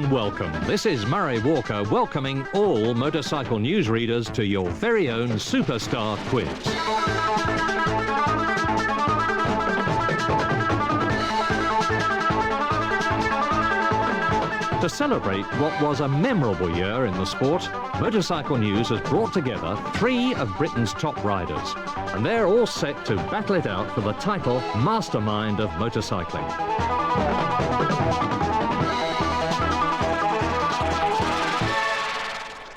and welcome. This is Murray Walker welcoming all motorcycle news readers to your very own Superstar Quiz. To celebrate what was a memorable year in the sport, Motorcycle News has brought together 3 of Britain's top riders, and they're all set to battle it out for the title Mastermind of Motorcycling.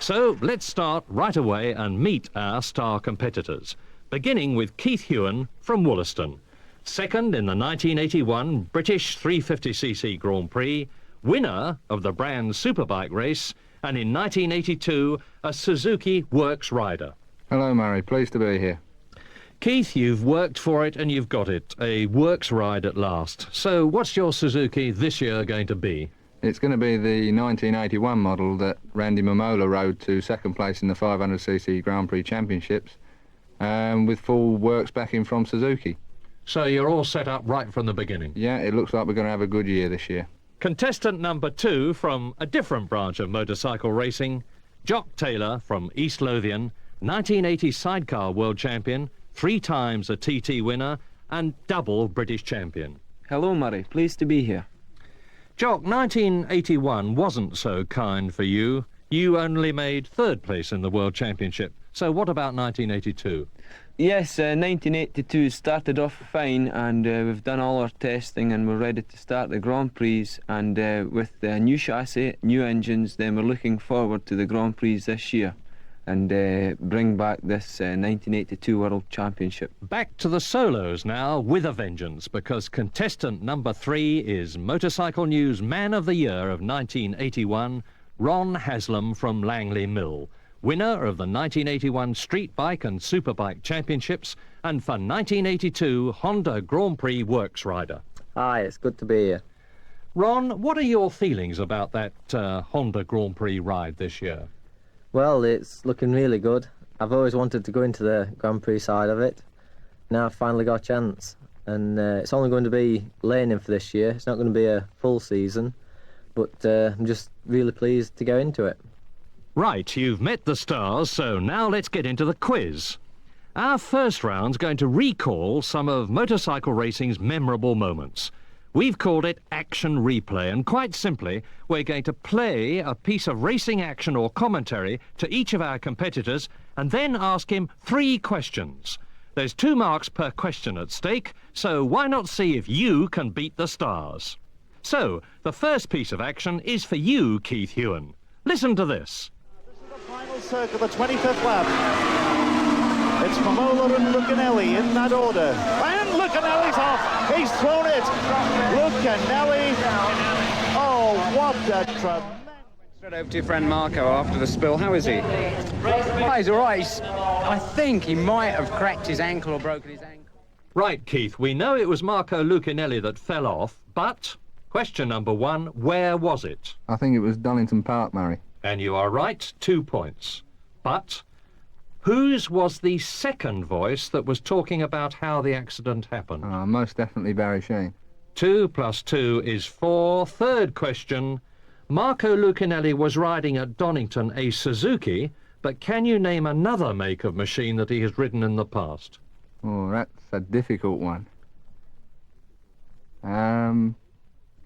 So let's start right away and meet our star competitors, beginning with Keith Huewen from Wollaston, second in the 1981 British 350cc Grand Prix, winner of the brand Superbike race, and in 1982 a Suzuki Works rider. Hello Murray, pleased to be here. Keith, you've worked for it and you've got it, a Works ride at last. So what's your Suzuki this year going to be? It's going to be the 1981 model that Randy Momola rode to second place in the 500cc Grand Prix Championships, with full Works backing from Suzuki. So you're all set up right from the beginning? Yeah, it looks like we're going to have a good year this year. Contestant number 2 from a different branch of motorcycle racing, Jock Taylor from East Lothian, 1980 sidecar world champion, 3 times a TT winner and double British champion. Hello Murray, pleased to be here. Jock, 1981 wasn't so kind for you. You only made 3rd place in the World Championship. So what about 1982? Yes, 1982 started off fine, and we've done all our testing and we're ready to start the Grand Prix, and with the new chassis, new engines, then we're looking forward to the Grand Prix this year and bring back this 1982 World Championship. Back to the solos now with a vengeance, because contestant number 3 is Motorcycle News Man of the Year of 1981, Ron Haslam from Langley Mill, winner of the 1981 Street Bike and Superbike Championships, and for 1982 Honda Grand Prix Works rider. Hi, it's good to be here. Ron, what are your feelings about that Honda Grand Prix ride this year? Well, it's looking really good. I've always wanted to go into the Grand Prix side of it. Now I've finally got a chance, and it's only going to be laning for this year. It's not going to be a full season, but I'm just really pleased to go into it. Right, you've met the stars, so now let's get into the quiz. Our first round's going to recall some of motorcycle racing's memorable moments. We've called it Action Replay, and quite simply, we're going to play a piece of racing action or commentary to each of our competitors and then ask him 3 questions. There's 2 marks per question at stake, so why not see if you can beat the stars? So, the first piece of action is for you, Keith Huewen. Listen to this. This is the final circle, the 25th lap. It's Momola and Lucanelli in that order. And Lucanelli's off. He's thrown it. Lucanelli. Oh, what a tremendous... Straight over to your friend Marco after the spill. How is he? Oh, he's all right. I think he might have cracked his ankle or broken his ankle. Right, Keith, we know it was Marco Lucanelli that fell off, but question number 1, where was it? I think it was Donington Park, Murray. And you are right, 2 points. But whose was the second voice that was talking about how the accident happened? Most definitely Barry Sheen. 2 plus 2 is 4. Third question. Marco Lucanelli was riding at Donington a Suzuki, but can you name another make of machine that he has ridden in the past? Oh, that's a difficult one.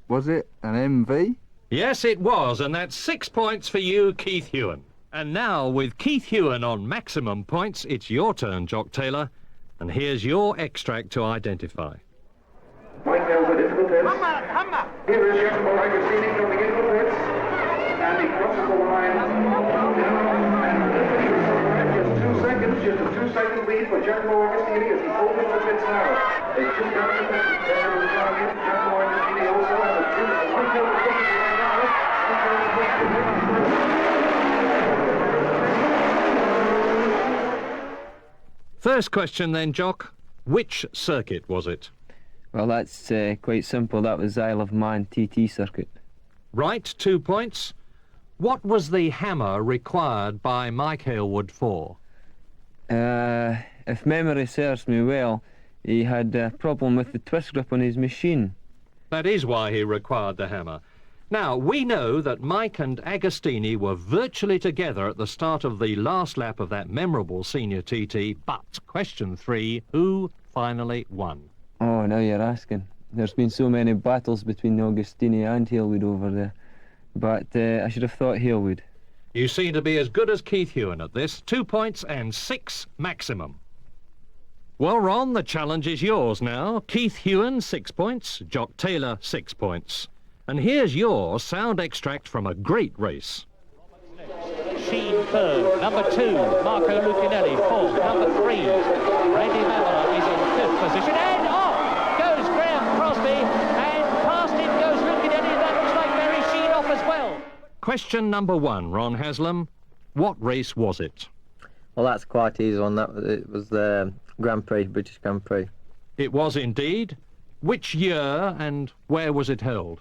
Was it an MV? Yes, it was, and that's 6 points for you, Keith Huewen. And now, with Keith Huewen on maximum points, it's your turn, Jock Taylor, and here's your extract to identify. Mike Nell's a difficult test. Here is young boy Cassini coming in with this, and he crosses the line. And just 2 seconds, just a 2-second lead for Giacomo Agostini as he opens the pits now. They just got to the target. Giacomo Agostini also has a 2. First question then, Jock. Which circuit was it? Well, that's quite simple. That was Isle of Man TT circuit. Right, 2 points. What was the hammer required by Mike Hailwood for? If memory serves me well, he had a problem with the twist grip on his machine. That is why he required the hammer. Now, we know that Mike and Agostini were virtually together at the start of the last lap of that memorable senior TT, but question 3, who finally won? Oh, now you're asking. There's been so many battles between Agostini and Hailwood over there. But I should have thought Hailwood. You seem to be as good as Keith Huewen at this. 2 points and 6 maximum. Well, Ron, the challenge is yours now. Keith Huewen, 6 points. Jock Taylor, 6 points. And here's your sound extract from a great race. Sheen third, number 2, Marco Lucinelli fourth, number 3, Randy Mamela is in 5th position, and off goes Graham Crosby, and past him goes Lucinelli. That looks like Barry Sheen off as well. Question number 1, Ron Haslam. What race was it? Well, that's quite easy one. It was the Grand Prix, British Grand Prix. It was indeed. Which year and where was it held?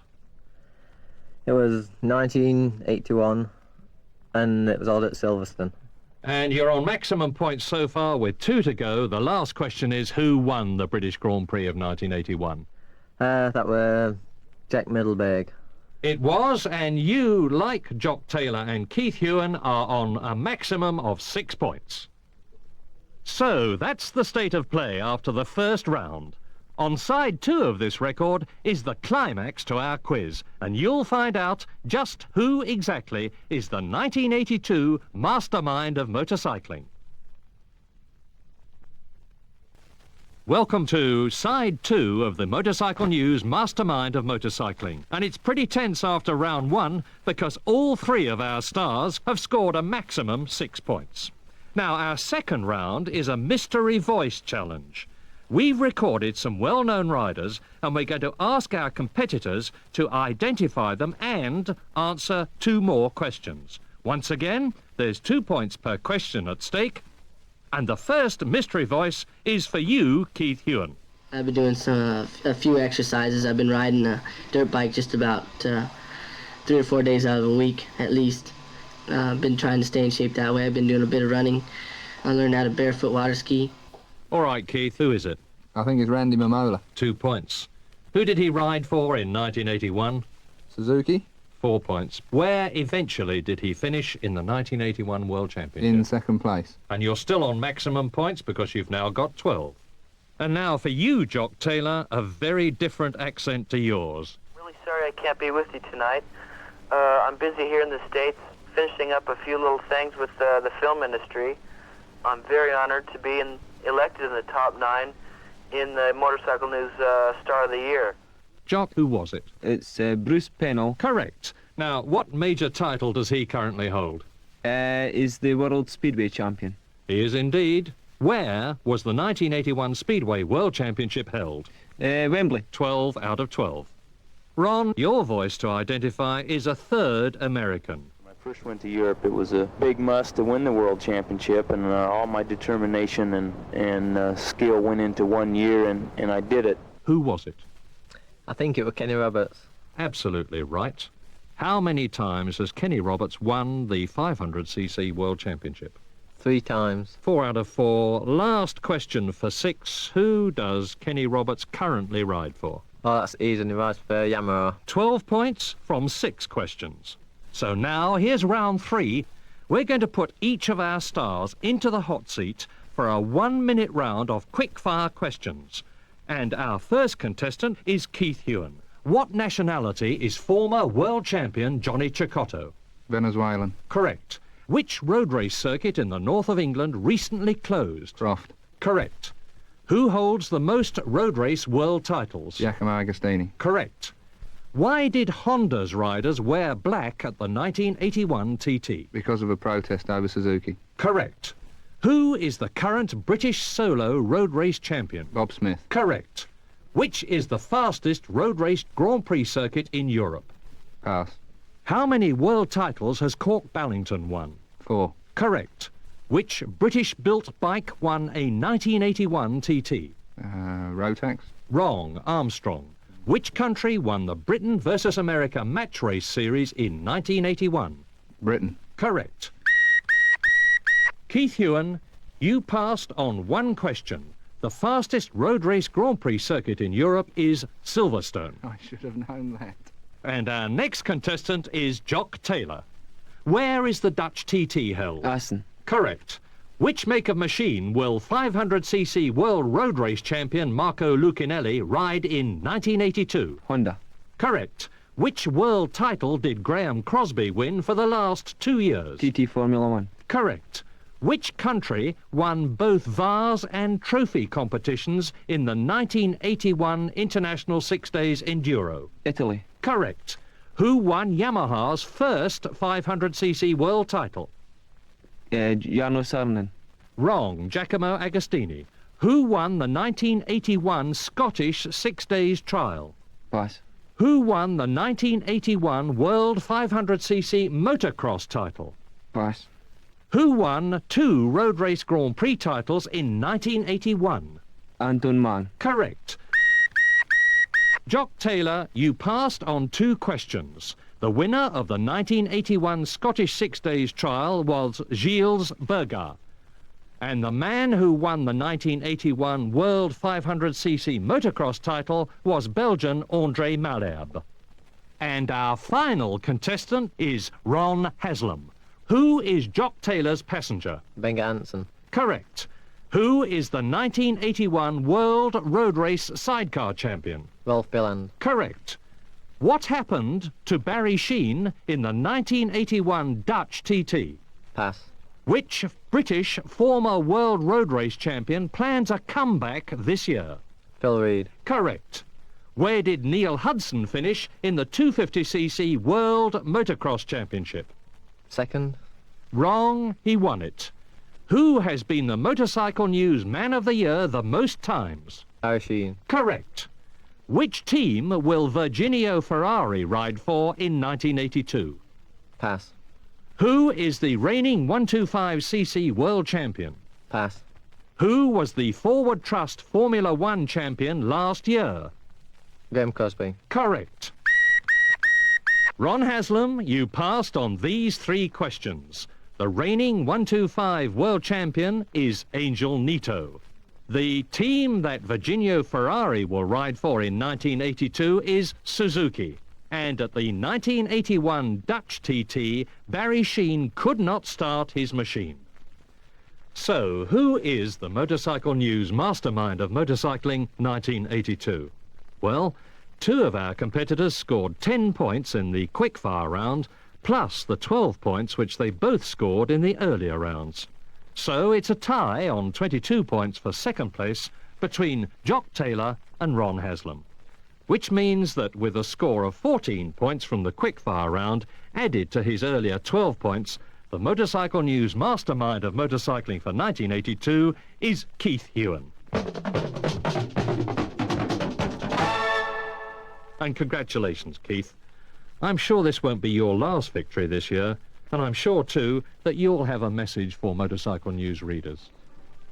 It was 1981, and it was held at Silverstone. And you're on maximum points so far with 2 to go. The last question is, who won the British Grand Prix of 1981? That were Jack Middleberg. It was, and you, like Jock Taylor and Keith Huewen, are on a maximum of 6 points. So that's the state of play after the first round. On side 2 of this record is the climax to our quiz, and you'll find out just who exactly is the 1982 mastermind of motorcycling. Welcome to side 2 of the Motorcycle News Mastermind of Motorcycling. And it's pretty tense after round 1 because all 3 of our stars have scored a maximum 6 points. Now, our second round is a mystery voice challenge. We've recorded some well-known riders and we're going to ask our competitors to identify them and answer 2 more questions. Once again, there's 2 points per question at stake. And the first mystery voice is for you, Keith Huewen. I've been doing a few exercises. I've been riding a dirt bike just about 3 or 4 days out of the week, at least. I've been trying to stay in shape that way. I've been doing a bit of running. I learned how to barefoot water ski. All right, Keith, who is it? I think it's Randy Mamola. 2 points. Who did he ride for in 1981? Suzuki? 4 points. Where eventually did he finish in the 1981 World Championship? In 2nd place. And you're still on maximum points because you've now got 12. And now for you, Jock Taylor, a very different accent to yours. Really sorry I can't be with you tonight. I'm busy here in the States, finishing up a few little things with the film industry. I'm very honored to be elected in the top 9 in the Motorcycle News Star of the Year. Jock, who was it? It's Bruce Pennell. Correct. Now, what major title does he currently hold? Is the World Speedway Champion. He is indeed. Where was the 1981 Speedway World Championship held? Wembley. 12 out of 12. Ron, your voice to identify is a 3rd American. When I first went to Europe, it was a big must to win the World Championship, and all my determination and skill went into 1 year, and I did it. Who was it? I think it was Kenny Roberts. Absolutely right. How many times has Kenny Roberts won the 500cc World Championship? 3 times. 4 out of 4. Last question for 6. Who does Kenny Roberts currently ride for? Oh, that's easy. He rides for Yamaha. 12 points from 6 questions. So now, here's round 3. We're going to put each of our stars into the hot seat for a 1-minute round of quick-fire questions. And our first contestant is Keith Huewen. What nationality is former world champion Johnny Cecotto? Venezuelan. Correct. Which road race circuit in the north of England recently closed? Croft. Correct. Who holds the most road race world titles? Giacomo Agostini. Correct. Why did Honda's riders wear black at the 1981 TT? Because of a protest over Suzuki. Correct. Who is the current British solo road race champion? Bob Smith. Correct. Which is the fastest road race Grand Prix circuit in Europe? Pass. How many world titles has Cork Ballington won? 4. Correct. Which British-built bike won a 1981 TT? Rotax. Wrong. Armstrong. Which country won the Britain versus America match race series in 1981? Britain. Correct. Keith Huewen, you passed on 1 question. The fastest road race Grand Prix circuit in Europe is Silverstone. I should have known that. And our next contestant is Jock Taylor. Where is the Dutch TT held? Assen. Correct. Which make of machine will 500cc World Road Race champion Marco Lucinelli ride in 1982? Honda. Correct. Which world title did Graham Crosby win for the last 2 years? TT Formula 1. Correct. Which country won both Vase and trophy competitions in the 1981 International 6 Days Enduro? Italy. Correct. Who won Yamaha's first 500cc world title? Jarno Saarinen. Wrong. Giacomo Agostini. Who won the 1981 Scottish 6 Days Trial? Pass. Who won the 1981 World 500cc motocross title? Pass. Who won 2 Road Race Grand Prix titles in 1981? Anton Mann. Correct. Jock Taylor, you passed on 2 questions. The winner of the 1981 Scottish 6 Days Trial was Gilles Bergard. And the man who won the 1981 World 500cc motocross title was Belgian André Malherbe. And our final contestant is Ron Haslam. Who is Jock Taylor's passenger? Benga Hansen. Correct. Who is the 1981 World Road Race Sidecar Champion? Rolf Billand. Correct. What happened to Barry Sheene in the 1981 Dutch TT? Pass. Which British former World Road Race Champion plans a comeback this year? Phil Reed. Correct. Where did Neil Hudson finish in the 250cc World Motocross Championship? Second. Wrong, he won it. Who has been the Motorcycle News Man of the Year the most times? Barry Sheene. Correct. Which team will Virginio Ferrari ride for in 1982? Pass. Who is the reigning 125cc world champion? Pass. Who was the Forward Trust Formula 1 champion last year? Graham Crosby. Correct. Ron Haslam, you passed on these 3 questions. The reigning 125 world champion is Angel Nito. The team that Virginio Ferrari will ride for in 1982 is Suzuki. And at the 1981 Dutch TT, Barry Sheene could not start his machine. So, who is the Motorcycle News Mastermind of Motorcycling 1982? Well, 2 of our competitors scored 10 points in the quickfire round, plus the 12 points which they both scored in the earlier rounds. So it's a tie on 22 points for second place between Jock Taylor and Ron Haslam, which means that with a score of 14 points from the quickfire round added to his earlier 12 points, the Motorcycle News Mastermind of Motorcycling for 1982 is Keith Huewen. And congratulations, Keith. I'm sure this won't be your last victory this year, and I'm sure, too, that you'll have a message for Motorcycle News readers.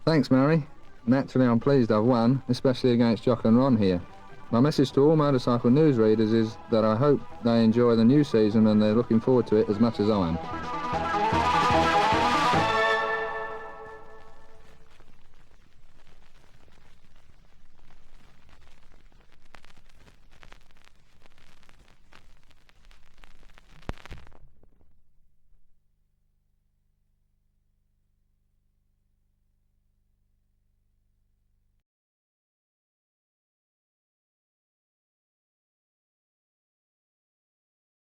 Thanks, Mary. Naturally, I'm pleased I've won, especially against Jock and Ron here. My message to all Motorcycle News readers is that I hope they enjoy the new season and they're looking forward to it as much as I am.